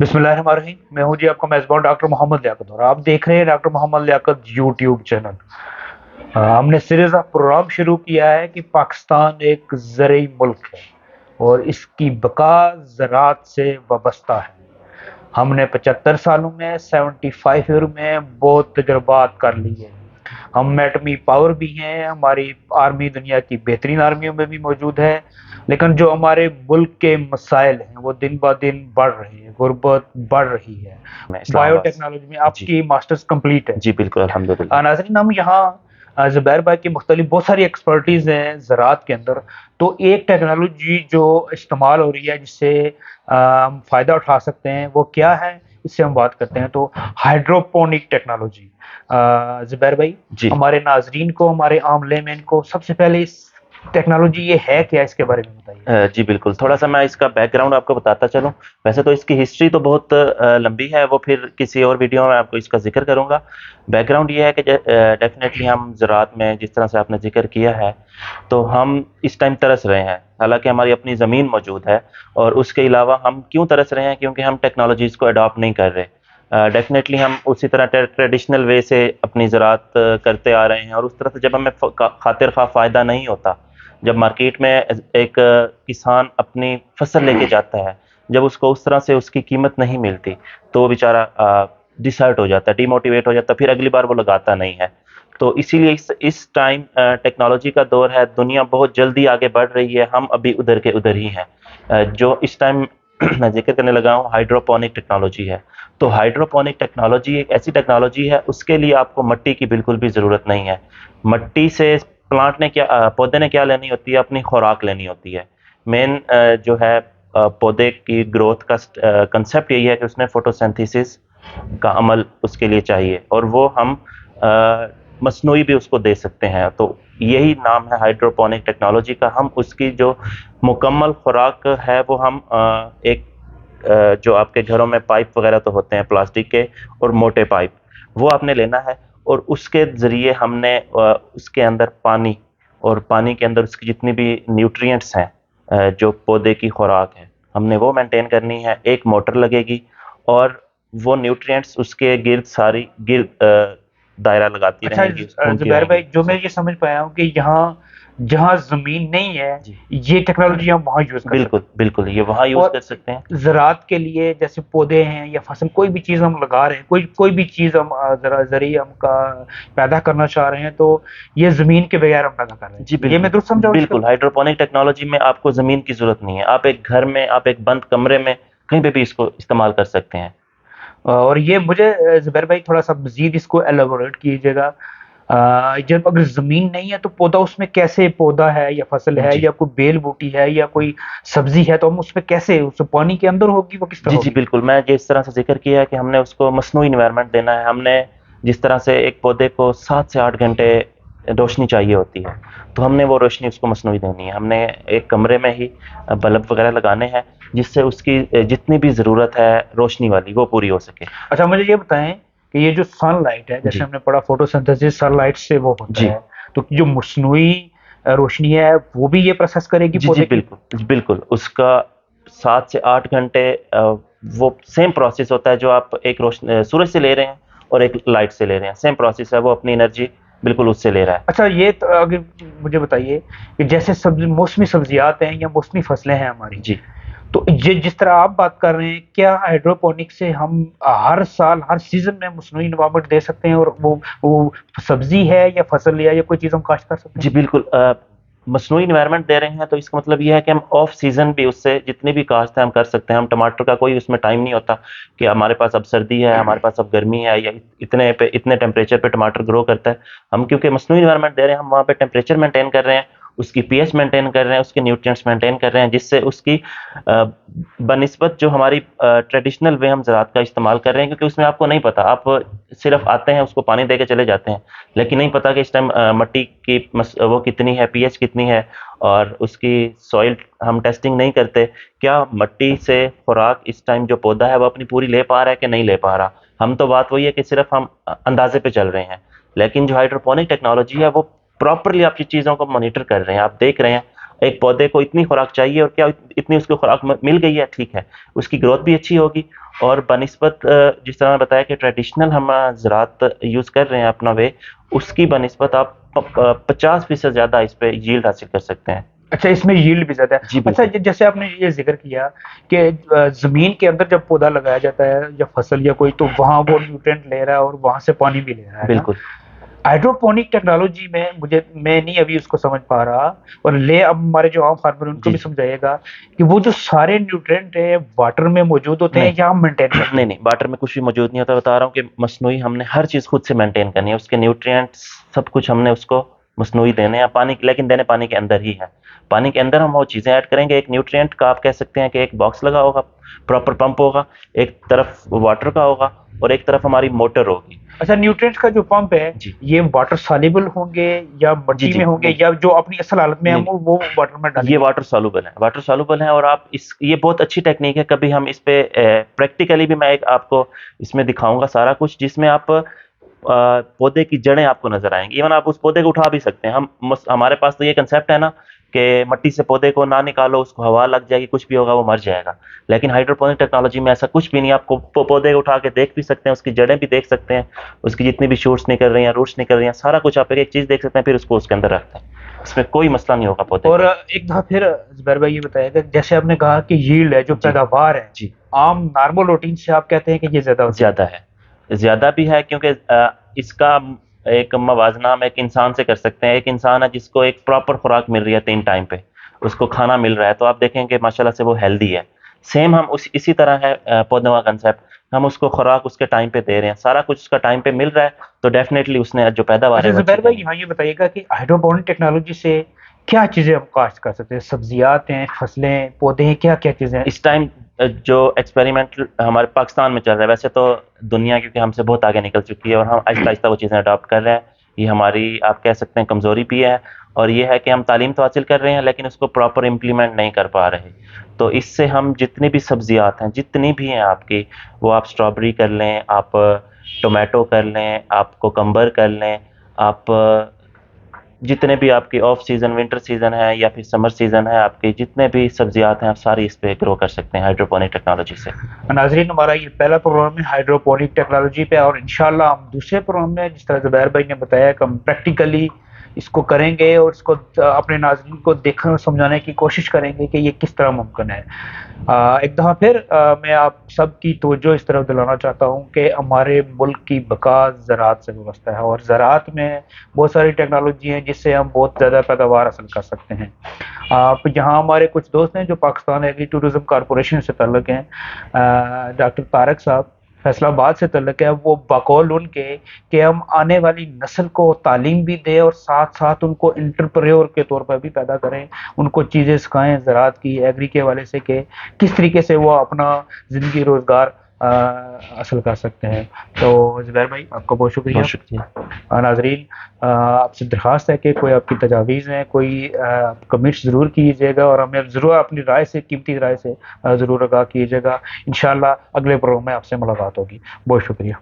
बिस्मिल्लाहिर्रहमानिर्रहीम। मैं हूं जी आपका मेज़बान डॉक्टर मोहम्मद लियाकत और आप देख रहे हैं doctor Mohammad Liaquat YouTube channel. हमने सीरीज ऑफ प्रोग्राम शुरू किया है कि पाकिस्तान एक ज़रूरी मुल्क है और इसकी बका ज़राअत से वाबस्ता है। हमने 75 सालों में 75 ईयर में बहुत तजुर्बात कर लिए। हम एटमी पावर भी हैं, हमारी आर्मी दुनिया की बेहतरीन आर्मियों में भी मौजूद है, लेकिन जो हमारे मुल्क के मसाइल हैं वो दिन ब दिन बढ़ रहे हैं, गुर्बत बढ़ रही है। मैं इस्लामाबाद से। बायोटेक्नोलॉजी में जी। आपकी मास्टर्स कंप्लीट है। जी बिल्कुल अल्हम्दुलिल्लाह। नाजरीन, हम यहाँ ज़ुबैर भाई की मुख्तलिफ बहुत सारी एक्सपर्टीज़ हैं ज़राअत के अंदर। तो एक टेक्नोलॉजी जो इस्तेमाल हो रही है जिससे हम फ़ायदा उठा सकते हैं वो क्या है, इससे हम बात करते हैं। तो हाइड्रोपोनिक टेक्नोलॉजी, ज़ुबैर भाई, जी। हमारे नाजरीन को, हमारे आम लेमेन को सबसे पहले इस टेक्नोलॉजी ये है क्या, इसके बारे में बताइए। जी बिल्कुल, थोड़ा-सा मैं इसका बैकग्राउंड आपको बताता चलूँ। वैसे तो इसकी हिस्ट्री तो बहुत लंबी है, वो फिर किसी और वीडियो में आपको इसका ज़िक्र करूँगा। बैकग्राउंड ये है कि डेफ़िनेटली हम ज़राअत में जिस तरह से आपने ज़िक्र किया है, तो हम इस टाइम तरस रहे हैं। हालाँकि हमारी अपनी ज़मीन मौजूद है और उसके अलावा हम क्यों तरस रहे हैं? क्योंकि हम टेक्नोलॉजीज़ को अडॉप्ट नहीं कर रहे। डेफ़िनेटली हम उसी तरह ट्रेडिशनल वे से अपनी ज़राअत करते आ रहे हैं और उस तरह से जब हमें खातिर ख़्वाह फ़ायदा नहीं होता, जब मार्केट में एक किसान अपनी फसल लेके जाता है, जब उसको उस तरह से उसकी कीमत नहीं मिलती, तो वो बेचारा डिसहर्ट हो जाता है, डिमोटिवेट हो जाता है, फिर अगली बार वो लगाता नहीं है। तो इसीलिए इस टाइम टेक्नोलॉजी का दौर है, दुनिया बहुत जल्दी आगे बढ़ रही है, हम अभी उधर के उधर ही हैं। जो इस टाइम मैं ज़िक्र करने लगा हूँ हाइड्रोपोनिक टेक्नोलॉजी है। तो हाइड्रोपोनिक टेक्नोलॉजी एक ऐसी टेक्नोलॉजी है, उसके लिए आपको मिट्टी की बिल्कुल भी ज़रूरत नहीं है। मिट्टी से प्लांट ने क्या पौधे ने क्या लेनी होती है? अपनी खुराक लेनी होती है। मेन जो है पौधे की ग्रोथ का कंसेप्ट यही है कि उसमें फोटोसिंथेसिस का अमल उसके लिए चाहिए और वो हम मसनूई भी उसको दे सकते हैं। तो यही नाम है हाइड्रोपोनिक टेक्नोलॉजी का। हम उसकी जो मुकम्मल खुराक है वो हम एक जो आपके घरों में पाइप वगैरह तो होते हैं प्लास्टिक के और मोटे पाइप, वो आपने लेना है और उसके ज़रिए हमने उसके अंदर पानी और पानी के अंदर उसकी जितनी भी न्यूट्रिएंट्स हैं, जो पौधे की खुराक है, हमने वो मेंटेन करनी है। एक मोटर लगेगी और वो न्यूट्रिएंट्स उसके गिर्द सारी दायरा लगाती अच्छा रहेंगी, घूमती जुबैर भाई, रहेंगी। जो मैं ये समझ पाया हूँ कि यहाँ जहाँ जमीन नहीं है जी ये टेक्नोलॉजी हम वहाँ यूज कर सकते बिल्कुल बिल्कुल, ये वहाँ हैं। यूज़ और कर सकते हैं। ज़राअत के लिए जैसे पौधे हैं या फसल, कोई भी चीज़ हम लगा रहे हैं, कोई कोई भी चीज़ हम जरा जरिए हम का पैदा करना चाह रहे हैं, तो ये जमीन के बगैर हम पैदा कर रहे जी हैं। ये मैं बिल्कुल, दुरुस्त समझा हूँ इसका? बिल्कुल, हाइड्रोपोनिक टेक्नोलॉजी में आपको ज़मीन की ज़रूरत नहीं है। आप एक घर में, आप एक बंद कमरे में, कहीं पे भी इसको इस्तेमाल कर सकते हैं। और ये मुझे जुबैर भाई थोड़ा सा मजीद इसको एलाबोरेट कीजिएगा। जब अगर जमीन नहीं है तो पौधा उसमें कैसे, पौधा है या फसल है जी। या कोई बेल बूटी है या कोई सब्जी है, तो हम उसमें कैसे, उस पानी के अंदर होगी, वो किस तरह जी होगी? बिल्कुल, मैं जिस तरह से ज़िक्र किया है कि हमने उसको मसनूई एनवायरनमेंट देना है। हमने जिस तरह से एक पौधे को 7 से 8 घंटे रोशनी चाहिए होती है, तो हमने वो रोशनी उसको मसनूई देनी है। हमने एक कमरे में ही बल्ब वगैरह लगाने हैं, जिससे उसकी जितनी भी ज़रूरत है रोशनी वाली, वो पूरी हो सके। अच्छा, मुझे ये बताएं कि ये जो सनलाइट है, जैसे जी। हमने पढ़ा फोटोसिंथेसिस सनलाइट से वो होता जी। है, तो जो मसनूई रोशनी है वो भी ये प्रोसेस करेगी जी, जी, पौधे की? बिल्कुल। जी, बिल्कुल, उसका 7 से 8 घंटे वो सेम प्रोसेस होता है जो आप एक सूरज से ले रहे हैं और एक लाइट से ले रहे हैं, सेम प्रोसेस है, वो अपनी एनर्जी बिल्कुल उससे ले रहा है। अच्छा, ये तो अगर मुझे बताइए कि जैसे सब्जी, मौसमी सब्जियात हैं या मौसमी फसलें हैं हमारी, जी। तो ये जिस तरह आप बात कर रहे हैं, क्या हाइड्रोपोनिक से हम हर साल हर सीजन में मसनूई एनवायरनमेंट दे सकते हैं और वो सब्जी है या फसल है या कोई चीज हम काश्त कर सकते जी, हैं? बिल्कुल, मसनूई एनवायरनमेंट दे रहे हैं तो इसका मतलब ये है कि हम ऑफ सीज़न भी उससे जितनी भी काश्त है हम कर सकते हैं। हम टमाटर का कोई उसमें टाइम नहीं होता कि हमारे पास अब सर्दी है, हमारे पास अब गर्मी है या इतने टेम्परेचर पे टमाटर ग्रो करता है। हम क्योंकि मसनूई एनवायरनमेंट दे रहे हैं, हम वहाँ पे टेम्परेचर मेंटेन कर रहे हैं, उसकी पीएच मेंटेन कर रहे हैं, उसके न्यूट्रिएंट्स मेंटेन कर रहे हैं, जिससे उसकी बनिस्बत जो हमारी ट्रेडिशनल वे हम ज़राअत का इस्तेमाल कर रहे हैं, क्योंकि उसमें आपको नहीं पता, आप सिर्फ आते हैं, उसको पानी दे के चले जाते हैं, लेकिन नहीं पता कि इस टाइम मिट्टी की वो कितनी है, पीएच कितनी है, और उसकी सॉइल हम टेस्टिंग नहीं करते। क्या मिट्टी से खुराक इस टाइम जो पौधा है वो अपनी पूरी ले पा रहा है कि नहीं ले पा रहा? हम तो बात वही है कि सिर्फ हम अंदाजे पे चल रहे हैं, लेकिन जो हाइड्रोपोनिक टेक्नोलॉजी है वो प्रॉपरली आपकी चीज़ों को मॉनिटर कर रहे हैं, आप देख रहे हैं ایک پودے کو اتنی خوراک چاہیے اور کیا اتنی اس کو خوراک مل گئی ہے ٹھیک ہے، اس کی گروتھ بھی اچھی ہوگی، اور بنسبت جس طرح میں بتایا کہ ٹریڈیشنل ہم زراعت یوز کر رہے ہیں اپنا وے، اس کی بنسبت آپ 50% زیادہ اس پہ ییلڈ حاصل کر سکتے ہیں۔ اچھا، اس میں ییلڈ بھی زیادہ ہے۔ جی اچھا، بالکل جیسے آپ نے یہ ذکر کیا کہ زمین کے اندر جب پودا لگایا جاتا ہے یا فصل یا کوئی، تو وہاں وہ نیوٹرینٹ لے رہا ہے اور وہاں سے پانی بھی لے رہا ہے نا۔ بالکل ہائیڈروپونک ٹیکنالوجی میں میں نہیں ابھی اس کو سمجھ پا رہا، اور اب ہمارے جو عام فارمر ان کو جی بھی جی سمجھائیے گا کہ وہ جو سارے نیوٹرینٹ ہیں واٹر میں موجود ہوتے ہیں نہیں یا ہم مینٹین کرتے نہیں ہیں؟ نہیں، واٹر میں کچھ بھی موجود نہیں ہوتا، بتا رہا ہوں کہ مصنوعی ہم نے ہر چیز خود سے مینٹین کرنی ہے، اس کے نیوٹرینٹس سب کچھ ہم نے اس کو مصنوعی دینے ہیں، پانی لیکن دینے پانی کے اندر ہی ہے، پانی کے اندر ہم وہ چیزیں ایڈ کریں گے۔ ایک نیوٹرینٹ کا آپ کہہ سکتے ہیں کہ ایک باکس لگا ہوگا، پراپر پمپ ہوگا، ایک طرف واٹر کا ہوگا اور ایک طرف ہماری موٹر ہوگی۔ اچھا، نیوٹرینٹ کا جو پمپ ہے جی یہ واٹر سالوبل ہوں گے یا جی مٹی جی میں ہوں گے، نہیں یا جو اپنی اصل حالت میں نہیں ہم وہ واٹر میں ڈالیں یہ گے؟ واٹر سالوبل ہے، واٹر سالوبل ہے، اور آپ یہ بہت اچھی ٹیکنیک ہے، کبھی ہم اس پہ پریکٹیکلی بھی میں ایک آپ کو اس میں دکھاؤں گا سارا کچھ، جس میں آپ پودے کی جڑیں آپ کو نظر آئیں گی، ایون آپ اس پودے کو اٹھا بھی سکتے ہیں۔ ہمارے پاس تو یہ کنسیپٹ ہے نا کہ مٹی سے پودے کو نہ نکالو، اس کو ہوا لگ جائے گی، کچھ بھی ہوگا وہ مر جائے گا، لیکن ہائیڈروپونک ٹیکنالوجی میں ایسا کچھ بھی نہیں، آپ کو پودے کو اٹھا کے دیکھ بھی سکتے ہیں، اس کی جڑیں بھی دیکھ سکتے ہیں، اس کی جتنی بھی شوٹس نکل رہی ہیں، روٹس نکل رہی ہیں، سارا کچھ آپ ایک چیز دیکھ سکتے ہیں، پھر اس کو اس کے اندر رکھتے ہیں، اس میں کوئی مسئلہ نہیں ہوگا پودے اور کو۔ ایک دفعہ پھر زبیر بھائی یہ بتائے گا، جیسے آپ نے کہا کہ ییلڈ ہے، جو جی پیداوار ہے جی عام نارمل روٹین سے آپ کہتے ہیں کہ یہ زیادہ ہوتی زیادہ ہے، زیادہ بھی ہے، کیونکہ اس کا ایک موازنہ ہم ایک انسان سے کر سکتے ہیں۔ ایک انسان ہے جس کو ایک پراپر خوراک مل رہی ہے 3 ٹائم پہ، اس کو کھانا مل رہا ہے، تو آپ دیکھیں کہ ماشاءاللہ سے وہ ہیلدی ہے۔ سیم ہم اسی طرح ہے پودوں کا کنسیپٹ، ہم اس کو خوراک اس کے ٹائم پہ دے رہے ہیں، سارا کچھ اس کا ٹائم پہ مل رہا ہے، تو ڈیفینیٹلی اس نے جو پیداوار اچھا ہے وہ اچھی زبیر بھائی دینی ہے۔ یہاں یہ بتائیے گا کہ ہائیڈروپونک ٹیکنالوجی سے کیا چیزیں ہم کاشت کر سکتے ہیں؟ سبزیات ہیں، فصلیں، پودے ہیں، کیا کیا چیزیں ہیں؟ اس ٹائم جو ایکسپیریمنٹ ہمارے پاکستان میں چل رہا ہے، ویسے تو دنیا کیونکہ ہم سے بہت آگے نکل چکی ہے اور ہم آہستہ آہستہ وہ چیزیں اڈاپٹ کر رہے ہیں، یہ ہماری آپ کہہ سکتے ہیں کمزوری بھی ہے، اور یہ ہے کہ ہم تعلیم تو حاصل کر رہے ہیں لیکن اس کو پراپر امپلیمنٹ نہیں کر پا رہے۔ تو اس سے ہم جتنی بھی سبزیات ہیں، جتنی بھی ہیں آپ کی، وہ آپ اسٹرابری کر لیں، آپ ٹومیٹو کر لیں، آپ کوکمبر کر لیں، آپ جتنے بھی آپ کی آف سیزن ونٹر سیزن ہے یا پھر سمر سیزن ہے، آپ کی جتنے بھی سبزیات ہیں آپ ساری اس پہ گرو کر سکتے ہیں ہائیڈروپونک ٹیکنالوجی سے۔ ناظرین، ہمارا یہ پہلا پروگرام ہے ہائیڈروپونک ٹیکنالوجی پہ، اور انشاءاللہ ہم دوسرے پروگرام میں جس طرح زبیر بھائی نے بتایا کہ ہم پریکٹیکلی اس کو کریں گے اور اس کو اپنے ناظرین کو دیکھنے اور سمجھانے کی کوشش کریں گے کہ یہ کس طرح ممکن ہے۔ ایک دفعہ پھر میں آپ سب کی توجہ اس طرف دلانا چاہتا ہوں کہ ہمارے ملک کی بقا زراعت سے وابستہ ہے، اور زراعت میں بہت ساری ٹیکنالوجی ہیں جس سے ہم بہت زیادہ پیداوار حاصل کر سکتے ہیں۔ یہاں ہمارے کچھ دوست ہیں جو پاکستان ایگری ٹورزم کارپوریشن سے تعلق ہیں، ڈاکٹر طارق صاحب فیصل آباد سے تعلق ہے، وہ بقول ان کے کہ ہم آنے والی نسل کو تعلیم بھی دیں اور ساتھ ساتھ ان کو انٹرپریور کے طور پر بھی پیدا کریں، ان کو چیزیں سکھائیں زراعت کی، ایگری کے حوالے سے کہ کس طریقے سے وہ اپنا زندگی روزگار حاصل کر سکتے ہیں۔ تو زبیر بھائی آپ کا بہت شکریہ۔ بہت شکریہ۔ ناظرین، آپ سے درخواست ہے کہ کوئی آپ کی تجاویز ہیں، کوئی کمنٹس ضرور کیجیے گا، اور ہمیں ضرور اپنی رائے سے، قیمتی رائے سے ضرور آگاہ کیجیے گا۔ انشاءاللہ اگلے پروگرام میں آپ سے ملاقات ہوگی۔ بہت شکریہ۔